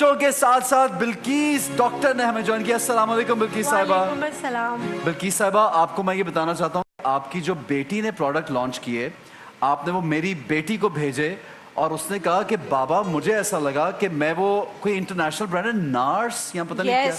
बच्चों के साथ साथ बिल्किस डॉक्टर ने हमें ज्वाइन किया। अस्सलाम वालेकुम बिल्किस साहिबा। बिल्किस साहिबा, आपको मैं ये बताना चाहता हूँ, आपकी जो बेटी ने प्रोडक्ट लॉन्च किए, आपने वो मेरी बेटी को भेजे और उसने कहा कि बाबा मुझे ऐसा लगा कि मैं वो कोई इंटरनेशनल ब्रांड है नार्स या पता नहीं क्या।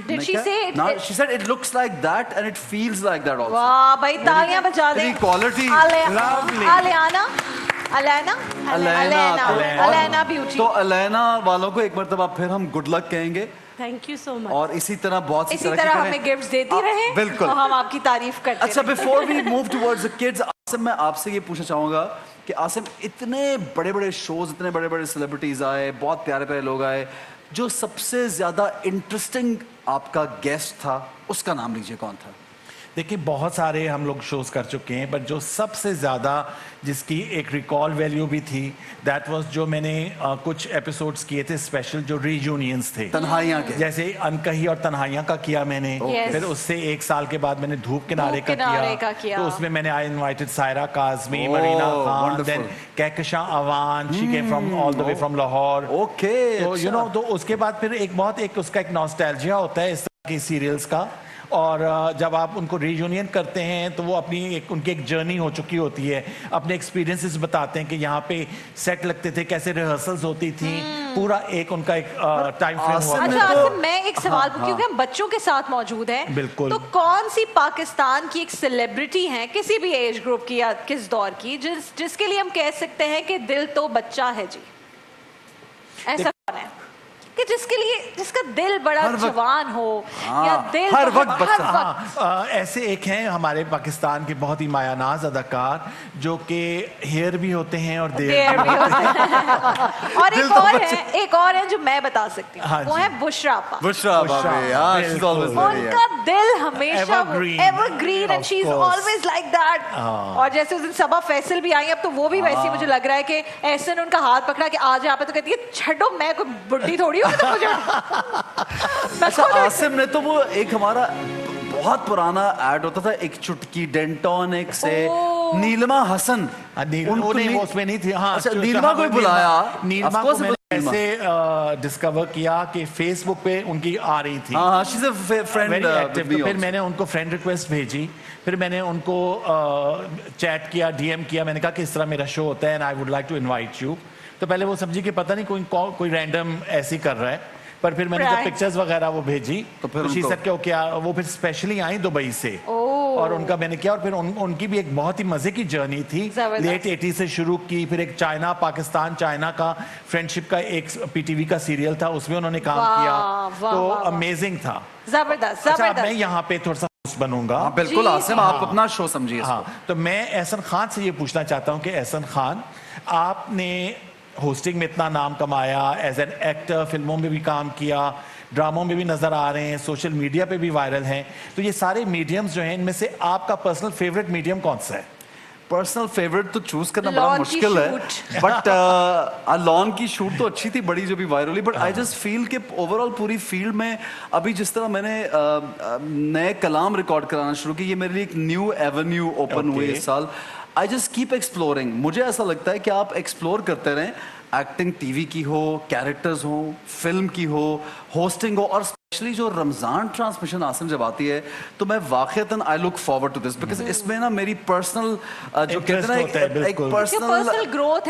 Did she say it? She said it looks like that and it feels like that also. वाह भाई, तालियां बजा दें। Quality Alena beauty. तो अलेना वालों को एक मरतबा फिर हम गुड लक कहेंगे। Thank you so much. और इसी तरह बहुत सी इसी तरह हमें गिफ्ट्स देती रहे। बिल्कुल, तो हम आपकी तारीफ करते अच्छा, before we move towards the kids, Asim मैं आपसे ये पूछना चाहूंगा कि आसिम, इतने बड़े बड़े शोज, इतने बड़े बड़े सेलिब्रिटीज आए, बहुत प्यारे प्यारे लोग आए, जो सबसे ज्यादा इंटरेस्टिंग आपका गेस्ट था उसका नाम लीजिए, कौन था? देखिए, बहुत सारे हम लोग शोज कर चुके हैं, बट जो सबसे ज़्यादा जिसकी एक रिकॉल वैल्यू भी थी, दैट वाज जो मैंने कुछ एपिसोड्स किए थे स्पेशल, जो रीयूनियंस थे तन्हाइयाँ के, जैसे अनकही और तन्हाइयाँ का किया मैंने। फिर उससे एक साल के बाद मैंने धूप किनारे का किया। तो उसमें मैंने I invited Saira Kazmi, Marina Khan, then Kahkashan Awan, she came from all the way from Lahore. Okay, तो यू नो, तो उसके बाद फिर एक बहुत एक उसका एक नॉस्टैल्जिया होता है इस तरह की सीरियल्स का। और जब आप उनको रीयूनियन करते हैं तो वो अपनी उनकी एक जर्नी हो चुकी होती है, अपने एक्सपीरियंसेस बताते हैं कि यहाँ पे सेट लगते थे, कैसे रिहर्सल्स होती थी, पूरा एक उनका एक टाइम फ्रेम हुआ। अच्छा, मैं एक सवाल पूछूं, क्योंकि हम बच्चों के साथ मौजूद हैं, बिल्कुल, तो कौन सी पाकिस्तान की एक सेलिब्रिटी है किसी भी एज ग्रुप की या किस दौर की, जिसके लिए हम कह सकते हैं कि दिल तो बच्चा है जी? ऐसा कौन है कि जिसके लिए, जिसका दिल बड़ा जवान हो या दिल हर वक्त बच्चा? ऐसे एक हैं हमारे पाकिस्तान के बहुत ही मायानाज अदाकार, जो कि हेयर भी होते हैं और देयर भी होते हैं। और एक और है जो मैं बता सकती हूँ, वो है बुशरा आपा। बुशरा उनका दिल हमेशा evergreen and she is always like that. और जैसे उस दिन सबा फैसल भी आई, अब तो वो भी वैसे मुझे लग रहा है कि ऐसे ने उनका हाथ पकड़ा कि आज यहाँ पे, तो कहती है छड़ो, मैं कोई बुढ़ी थोड़ी। अच्छा, आसिम ने तो वो एक हमारा बहुत पुराना ऐड होता था, एक चुटकी डेंटोनिक से, नीलिमा हसन, वो उसमें नहीं थी। हाँ, अच्छा, नीलिमा को बुलाया। नीलिमा को मैंने ऐसे डिस्कवर किया कि फेसबुक पे उनकी आ रही थी। हाँ, शी इज अ फ्रेंड। तो फिर मैंने उनको फ्रेंड रिक्वेस्ट भेजी, फिर मैंने उनको चैट किया, डीएम किया, मैंने कहा कि इस तरह मेरा शो होता है and I would like to invite you. तो पहले वो समझी कि पता नहीं कोई रैंडम ऐसी कर रहा है, पर फिर मैंने जब पिक्चर्स वगैरह वो भेजी तो फिर शी सेड कि क्या, वो फिर स्पेशली आई दुबई से और उनका मैंने किया। और फिर उनकी भी एक बहुत ही मजे की जर्नी थी, लेट 80 से शुरू की, फिर एक चाइना पाकिस्तान चाइना का फ्रेंडशिप का एक पीटीवी का सीरियल था, उसमें उन्होंने काम किया, तो अमेजिंग था, जबरदस्त। अच्छा, मैं यहाँ पे थोड़ा सा बनूंगा। हाँ, बिल्कुल आसिम, आप अपना शो समझिए। हाँ, तो मैं एहसन खान से ये पूछना चाहता हूँ कि एहसन खान, आपने होस्टिंग में इतना नाम कमाया, एज एन एक्टर फिल्मों में भी काम किया, ड्रामों में भी नजर आ रहे हैं, सोशल मीडिया पे भी वायरल हैं, तो ये सारे मीडियम्स जो हैं, इनमें से आपका पर्सनल फेवरेट मीडियम कौन सा है? पर्सनल फेवरेट तो चूज करना बड़ा मुश्किल है, बट लॉन की शूट तो अच्छी थी, बड़ी जो भी वायरल हुई, बट आई जस्ट फील कि ओवरऑल पूरी फील्ड में अभी जिस तरह मैंने नए कलाम रिकॉर्ड कराना शुरू की, ये मेरे लिए एक न्यू एवेन्यू ओपन हुई इस साल। I just keep exploring. मुझे ऐसा लगता है कि आप एक्सप्लोर करते रहें, एक्टिंग टीवी की हो, कैरेक्टर्स हो, फिल्म की हो, होस्टिंग हो, और स्पेशली जो रमजान ट्रांसमिशन आसिम जब आती है तो मैं वाकईतन I look forward to this, because इसमें ना मेरी पर्सनल जो कहते हैं ना एक पर्सनल ग्रोथ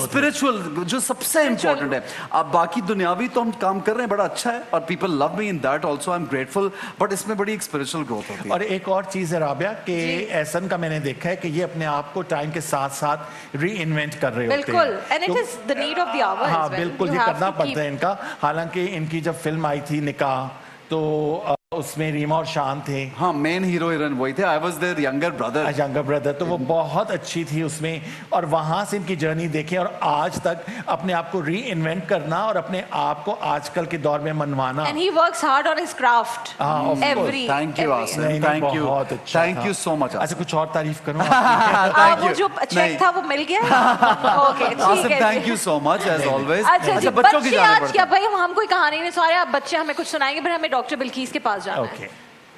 स्पिरिचुअल जो सबसे इम्पोर्टेंट है। अब बाकी दुनियावी तो हम काम कर रहे हैं, बड़ा अच्छा है और people love me in that also, I am grateful, but इसमें बड़ी एक स्पिरिचुअल ग्रोथ होती है। और एक और चीज है राबिया कि एहसन का मैंने देखा है कि ये अपने आप को टाइम के साथ साथ री इन्वेंट कर रहे होते हैं। बिल्कुल, and it is the need of the hour. हाँ, बिल्कुल, ये करना पड़ता है इनका। हालांकि इनकी जब फिल्म आई थी निकाह, तो उसमें रीमा और शान थे। हाँ, मेन हीरो हीरोइन वही थे। I was there younger brother. तो वो बहुत अच्छी थी उसमें, और वहां से इनकी जर्नी देखें और आज तक अपने आप को री इन्वेंट करना और अपने आप को आजकल के दौर में मनवाना। And he works hard on his craft every. Thank you Asim, thank you, बहुत अच्छा, थैंक यू सो मच। अच्छा, कुछ और तारीफ करूं? वो जो चेक था वो मिल गया। ओके, ठीक है, thank you so much as always. अच्छा, बच्चों की आज क्या भाई, हम कोई कहानी नहीं सुना रहे, आप बच्चे हमें कुछ सुनाएंगे, फिर हमें डॉक्टर बिल्किस के पास जाना है।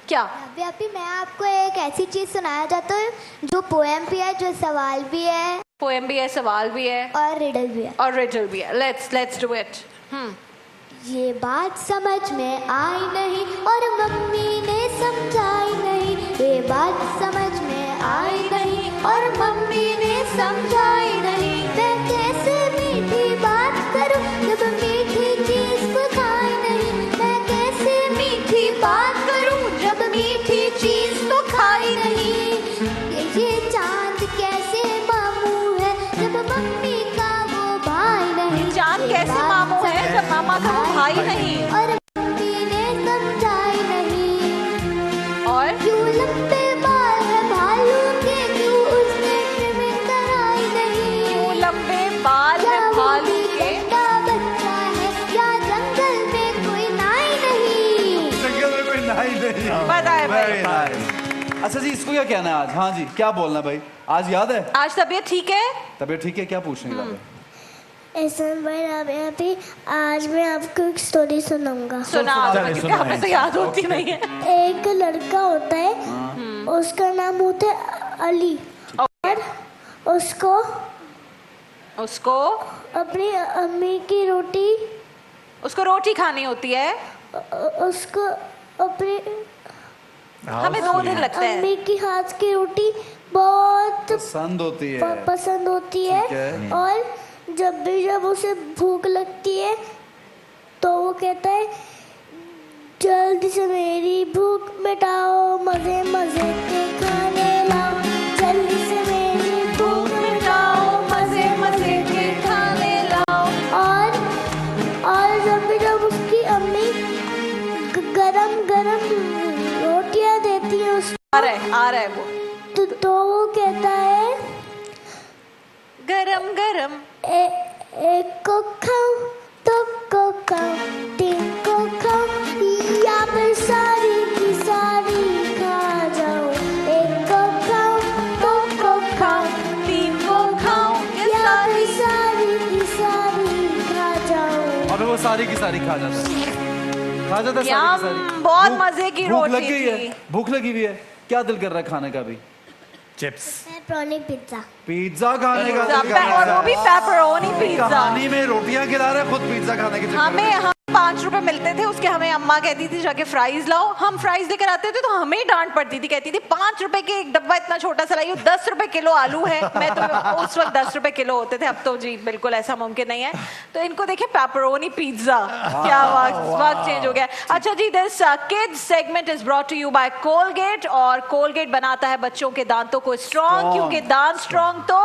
क्या अभी मैं आपको एक ऐसी चीज सुनाया जाता है जो पोएम भी है, जो सवाल भी है, पोएम भी है, सवाल भी है और रिडल भी है। Let's do it. ये बात समझ में आई नहीं और मम्मी ने समझाई नहीं, ये बात समझ में आई नहीं और मम्मी ने समझाई नहीं। मैं कैसे मीठी बात करूं जब मीठी चीज को खाई नहीं, मैं कैसे मीठी बात करूं जब मीठी चीज को खाई नहीं। ये चांद कैसे मामू है जब मम्मी का वो भाई नहीं, चांद कैसे मामू है जब मामा का वो भाई नहीं, और मम्मी ने समझाई नहीं। और क्यों लंबे बाल है भालू के, क्यों उसने ट्रिमिंग कराई नहीं। क्यों लंबे बाल है क्या वो भालू भी के, गंदा बच्चा है, क्या जंगल में कोई नाई नहीं। जंगल में कोई नहीं बताए भाई। Very nice. अच्छा जी, इसको क्या कहना है आज? हाँ जी, क्या बोलना है भाई? आज याद है? आज तबीयत ठीक है? तबीयत ठीक है? क्या पूछने लगे? एहसान भाई अभी आज मैं आपको एक स्टोरी सुनाऊंगा। सुना चले, क्योंकि सुना हमें है। तो याद होती नहीं है। एक लड़का होता है, उसका नाम होता है अली, और उसको उसको अपनी अम्मी की रोटी, उसको रोटी खानी होती है। उसको अपनी हमें 2 दिन लगते हैं। अम्मी की हाथ की रोटी बहुत पसंद होती है। पसंद होती ठीक है, है। और जब उसे भूख लगती है तो वो कहता है जल्दी से मेरी भूख मिटाओ, मजे मजे के खाने लाओ, जल्दी से मेरी भूख मिटाओ, मजे मजे के खाने लाओ। और जब उसकी अम्मी गरम गरम रोटियां देती है उसको, आ रहा है वो तो वो कहता है गरम गरम। एक को खाऊं, 2 को खाऊं, 3 को खाऊं, या फिर सारी की सारी खा जाऊं। 1 को खाऊं, 2 को खाऊं, 3 को खाऊं, या फिर सारी की सारी खा जाऊं। अबे वो सारी की सारी खा जाता है। खा जाता है सारी यम, की सारी। बहुत भूख- मजे की भूख रोटी लग गई है, थी। भूख लगी हुई है। क्या दिल कर रहा है खाने का भी? चिप्स। Pepperoni pizza. पिज्जा खाने का दिल कर पिज्जा, रहा और वो है। भी पेपरोनी पिज्जा। कहानी में रोटियां खिला रहे हैं, खुद पिज्जा खाने के चक्कर में। हम 5 रुपए मिलते थे उसके, हमें अम्मा कहती थी जाके फ्राइज लाओ। हम फ्राइज लेकर आते थे तो हमें ही डांट पड़ती थी, कहती थी 5 रुपए के एक डब्बा इतना छोटा सा लाइए, 10 रुपए किलो आलू है। मैं तो उस वक्त 10 रुपए किलो होते थे, अब तो जी बिल्कुल ऐसा मुमकिन नहीं है। तो इनको देखे पेपरोनी पिज्जा, क्या वक्त चेंज हो गया। अच्छा जी, this kids segment is brought to you by Colgate, और कोलगेट बनाता है बच्चों के दांतों को स्ट्रॉन्ग, क्योंकि दांत स्ट्रॉन्ग तो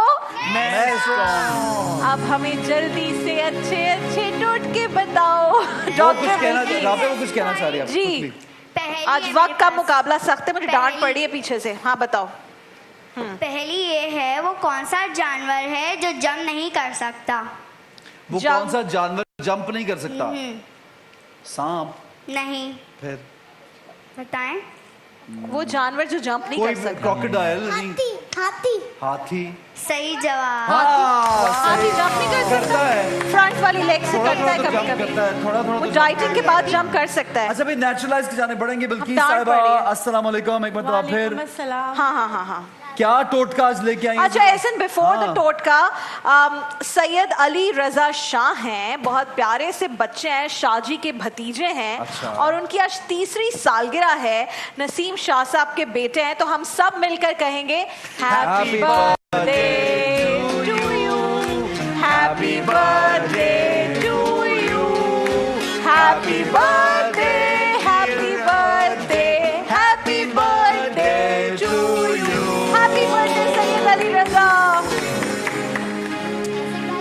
अब हमें जल्दी से अच्छे अच्छे टोटके बताओ वो कुछ कहना चाह रही है आप, जी। quickly। आज वक्त का मुकाबला सख्त है, मुझे डांट पड़ी है पीछे से। हाँ बताओ। पहली ये है, वो कौन सा जानवर है जो जंप नहीं कर सकता? वो जंप- कौन सा जानवर जंप नहीं कर सकता? सांप? नहीं, फिर बताएं। वो जानवर जो जंप नहीं कोई कर सकता। क्रोकोडाइल नहीं? हाथी। हाथी? सही जवाब। हाँ, हाथी जंप नहीं कर करता सकता, है। फ्रंट वाली लेग से थोड़ा करता थोड़ा है तो कभी जंप कभी। करता है, थोड़ा थोड़ा वो तो डाइटिंग के बाद जंप कर सकता है। अच्छा भाई, नेचुरलाइज के जाने पड़ेंगे। बिल्किस डांट साहिबा, पड़ी है। अस्सलाम वालेकुम एक बार फिर। हाँ हाँ हाँ हाँ। क्या टोटका आज लेके आई हैं? अच्छा, ऐसन बिफोर द हाँ। टोटका, सैयद अली रजा शाह हैं, बहुत प्यारे से बच्चे हैं, शाहजी के भतीजे हैं। अच्छा। और उनकी आज 3री सालगिरह है। नसीम शाह साहब के बेटे हैं, तो हम सब मिलकर कहेंगे happy Happy birthday to you, happy birthday to you, happy birthday, happy birthday, happy birthday to you, happy birthday Syed Ali Raza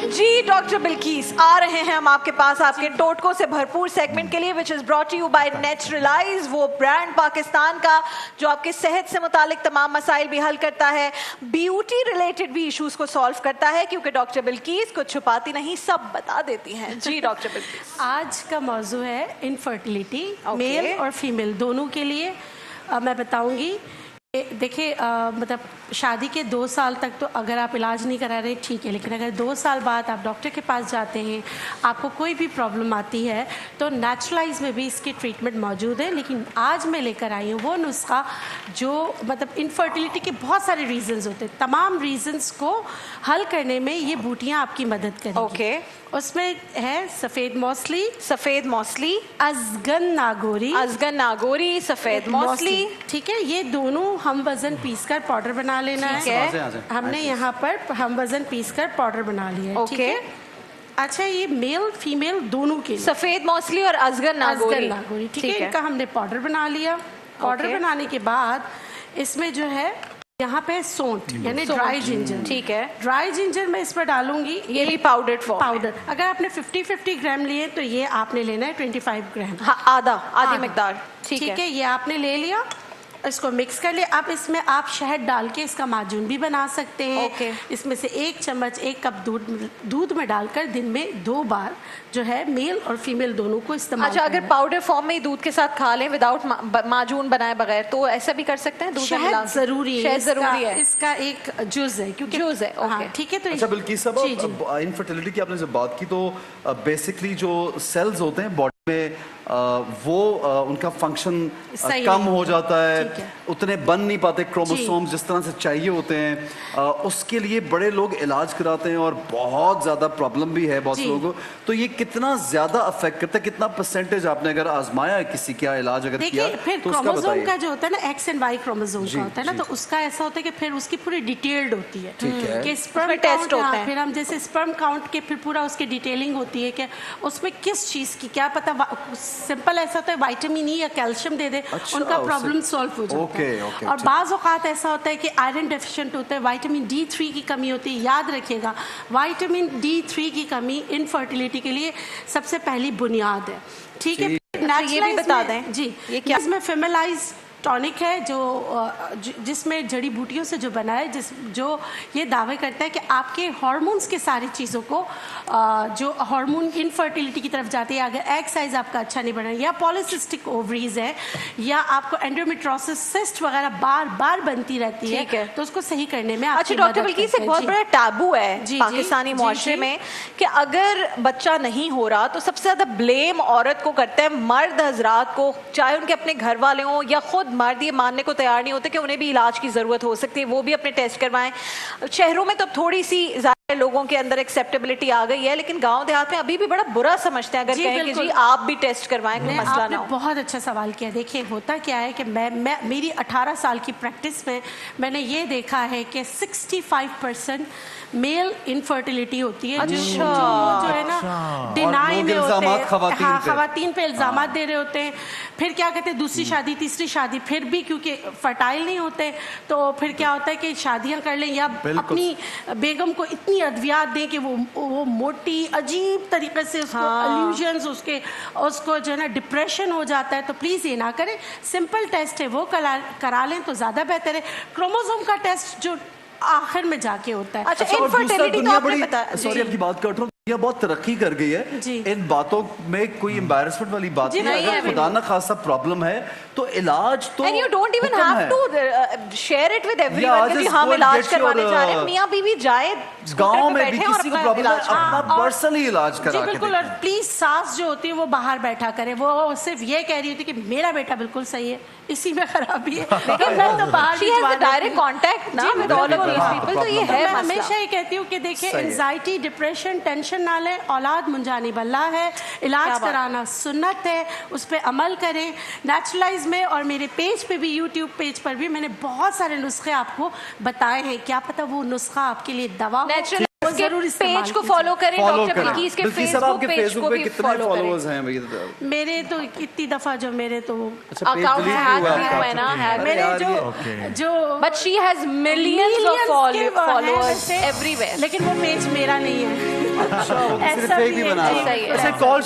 ji. Doctor Bilkis, आ रहे हैं हम आपके पास आपके टोटकों से भरपूर सेगमेंट के लिए, which is brought you by Naturalize, वो ब्रांड पाकिस्तान का जो आपके सेहत से मुतालिक तमाम मसाइल भी हल करता है, ब्यूटी रिलेटेड भी इश्यूज को सॉल्व करता है, क्योंकि डॉक्टर बिल्किस कुछ छुपाती नहीं, सब बता देती हैं। जी डॉक्टर बिल्किस। आज का मौजू है इनफर्टिलिटी, Okay. मेल और फीमेल दोनों के लिए। मैं बताऊंगी देखिए मतलब शादी के 2 साल तक तो अगर आप इलाज नहीं करा रहे ठीक है, लेकिन अगर 2 साल बाद आप डॉक्टर के पास जाते हैं, आपको कोई भी प्रॉब्लम आती है तो नेचुरलाइज में भी इसकी ट्रीटमेंट मौजूद है। लेकिन आज मैं लेकर आई हूँ वो नुस्खा जो मतलब इनफर्टिलिटी के बहुत सारे रीजंस होते हैं, तमाम रीजंस को हल करने में ये बूटियाँ आपकी मदद करेंगी। ओके। उसमें है सफ़ेद मौसली, सफेद मौसली, अजगन नागोरी, अजगन नागोरी, सफेद मौसली। ठीक है, ये दोनों हम वजन पीस कर पाउडर बना लेना ठीक है। है। हमने यहाँ पर हम वजन पीस कर पाउडर बना लिया है। ठीक ओके। है। अच्छा, ये मेल फीमेल दोनों के लिए सफेद मौसली और अजगन नागोरी। नागोरी ठीक है, इनका हमने पाउडर बना लिया। Powder okay. बनाने के बाद इसमें जो है यहाँ पे सौंठ यानी ड्राई जिंजर। ठीक है। ड्राई जिंजर मैं इस पर डालूंगी। ये भी पाउडर्ड फॉर्म। पाउडर अगर आपने 50-50 ग्राम लिए तो ये आपने लेना है 25 ग्राम। हाँ, आधी मिकदार। ठीक है। ये आपने ले लिया, इसको मिक्स कर लिया। अब इसमें आप शहद डाल के इसका माजून भी बना सकते हैं। ओके। इसमें से 1 चम्मच 1 कप दूध में डालकर दिन में 2 बार जो है मेल और फीमेल दोनों को इस्तेमाल अच्छा, अगर पाउडर फॉर्म में ही दूध के साथ खा लें विदाउट माजून बनाए बगैर तो ऐसा भी कर सकते हैं? दूध में मिला शहद जरूरी है, शहद जरूरी है। इसका एक जुज है क्योंकि जुज है, ओके। हाँ, ठीक है। तो अच्छा बिल्किस साहब, इनफर्टिलिटी की आपने जब बात की तो बेसिकली जो सेल्स होते हैं बॉडी में वो उनका फंक्शन सही कम नहीं हो जाता ठीक है, है। उतने बन नहीं पाते क्रोमोसोम्स जिस तरह से चाहिए होते हैं। उसके लिए बड़े लोग इलाज कराते हैं और बहुत ज़्यादा प्रॉब्लम भी है बहुत जी। लोगों को। तो ये कितना ज़्यादा अफेक्ट करता है, कितना परसेंटेज आपने अगर आजमाया है किसी का इलाज अगर किया देखिए, फिर तो उसका क्रोमोसोम बताइए। का जो होता है ना एक्स एंड वाई क्रोमोसोम जी, का होता है ना, जी। तो उसका ऐसा होता है कि फिर उसकी पूरी डिटेल्ड होती है ठीक है। कि स्पर्म उसमें टेस्ट होता है। फिर हम जैसे स्पर्म काउंट के फिर पूरा उसकी डिटेलिंग होती है कि उसमें किस चीज़ की क्या पता। सिंपल ऐसा होता है विटामिन ई या कैल्शियम दे दे, अच्छा, उनका उससे- प्रॉब्लम सॉल्व हो जाता ओके, है। ओके, और ठीक। बाज़ औक़ात ऐसा होता है कि आयरन डेफिशिएंट होता है, विटामिन D3 की कमी होती है। याद रखिएगा, विटामिन D3 की कमी इनफर्टिलिटी के लिए सबसे पहली बुनियाद है। ठीक है। अच्छा, ये भी बता दें। जी, ये क्या? इसमें फेमिलाइज टॉनिक है जिसमें जड़ी बूटियों से जो बना है, जो ये दावे करता है कि आपके हार्मोन्स के सारी चीज़ों को जो हार्मोन इनफर्टिलिटी की तरफ जाती है, अगर एग साइज आपका अच्छा नहीं बना या पॉलिसिस्टिक ओवरीज है या आपको एंडोमेट्रोसिस सिस्ट वगैरह बार बार बनती रहती ठीक है। तो उसको सही करने में अच्छा आपकी डॉक्टर मदद बिल्किस, करता एक है। बहुत जी। बड़ा टैबू है जी, पाकिस्तानी जी, मुआशरे जी। में कि अगर बच्चा नहीं हो रहा तो सबसे ज्यादा ब्लेम औरत को करते हैं, मर्द हजरात को, चाहे उनके अपने घर वाले हों या खुद मर्द ये मानने को तैयार नहीं होते कि उन्हें भी इलाज की जरूरत हो सकती है, वो भी अपने टेस्ट करवाएं। शहरों में तो थोड़ी सी लोगों के अंदर एक्सेप्टेबिलिटी आ गई है, लेकिन गांव देहात में अभी भी बड़ा बुरा समझते हैं अगर जी, कहें कि बिल्कुल। जी आप भी टेस्ट करवाएं, कोई मसला आपने ना हो। बहुत अच्छा सवाल किया। देखिए, होता क्या है कि मैं मेरी 18 साल की प्रैक्टिस में मैंने ये देखा है कि 65% मेल इनफर्टिलिटी होती है। जो है ना डिनाई लोग में होते इल्जामात हैं, खवातीन हाँ, पे। खवातीन पे इल्जाम दे रहे होते हैं। फिर क्या कहते हैं, दूसरी शादी तीसरी शादी, फिर भी क्योंकि फर्टाइल नहीं होते तो फिर क्या होता है कि शादियां कर लें या बिल्कुल। अपनी बेगम को इतनी अद्वियात दें कि वो मोटी अजीब तरीके से उसको अल्यूजन्स उसको जो है ना डिप्रेशन हो जाता है। तो प्लीज़ ये ना करें, सिंपल टेस्ट है वो करा लें तो ज़्यादा बेहतर है। क्रोमोसोम का टेस्ट जो आखिर में जाके होता है। अच्छा, और दूसरा इनफर्टिलिटी तो दुनिया आपने बड़ी बताया। सॉरी जी। आपकी बात कर रहा हूँ, दुनिया बहुत तरक्की कर गई है। जी। इन बातों में कोई एम्बैरेसमेंट वाली बात जी, नहीं है। नहीं है अगर खुदा ना खासा प्रॉब्लम है तो इलाज तो And you don't even हुक्म have है। to share it with Yeah, everyone कि just हम go and इलाज get करवाने your, जा रहे हैं। मियाँ बीवी जाए गांव में भी बैठे और किसी को अपना प्रॉब्लम है, इलाज कराएं। अपना और- पर्सनली इलाज जी करा के बिल्कुल। और देखें। प्लीज सास जो होती है वो बाहर बैठा करे, वो सिर्फ ये कह रही होती है कि मेरा बेटा बिल्कुल सही है, इसी में खराबी है। लेकिन मैं तो बाहर She भी has जवाब the direct देती हूँ। contact ना जी, with all of बिल्कुल। these people, तो ये problem है मैं मसला। हमेशा ये कहती हूँ कि देखिए, सही है। एंजाइटी डिप्रेशन टेंशन ना लें, औलाद मुंजानी बल्ला है, इलाज क्या बात। कराना सुन्नत है, उस पर अमल करें। नेचुरलाइज में और मेरे पेज पे भी, यूट्यूब पेज पर भी मैंने बहुत सारे नुस्खे आपको बताए हैं। क्या पता वो नुस्खा आपके लिए दवा हो, नेचुरल वो जरूर इस्तेमाल पेज को कीजिए। फॉलो करें, फॉलो डॉक्टर करें। बिल्किस के बिल्किस साहब, फेसबुक आपके पेज फेसबुक को पे भी कितने फॉलो करें। फॉलोअर्स हैं भैया? मेरे तो इतनी दफा जो मेरे तो अच्छा, पेज अकाउंट delete हैक हुआ भी आपका? हुआ है ना, हैक। मेरे यार, जो but she has millions of followers everywhere. लेकिन वो पेज मेरा नहीं है। अच्छा, वो किसी ने ऐसा fake भी ही है, बना जी, रहा सही है। है। ऐसे कॉल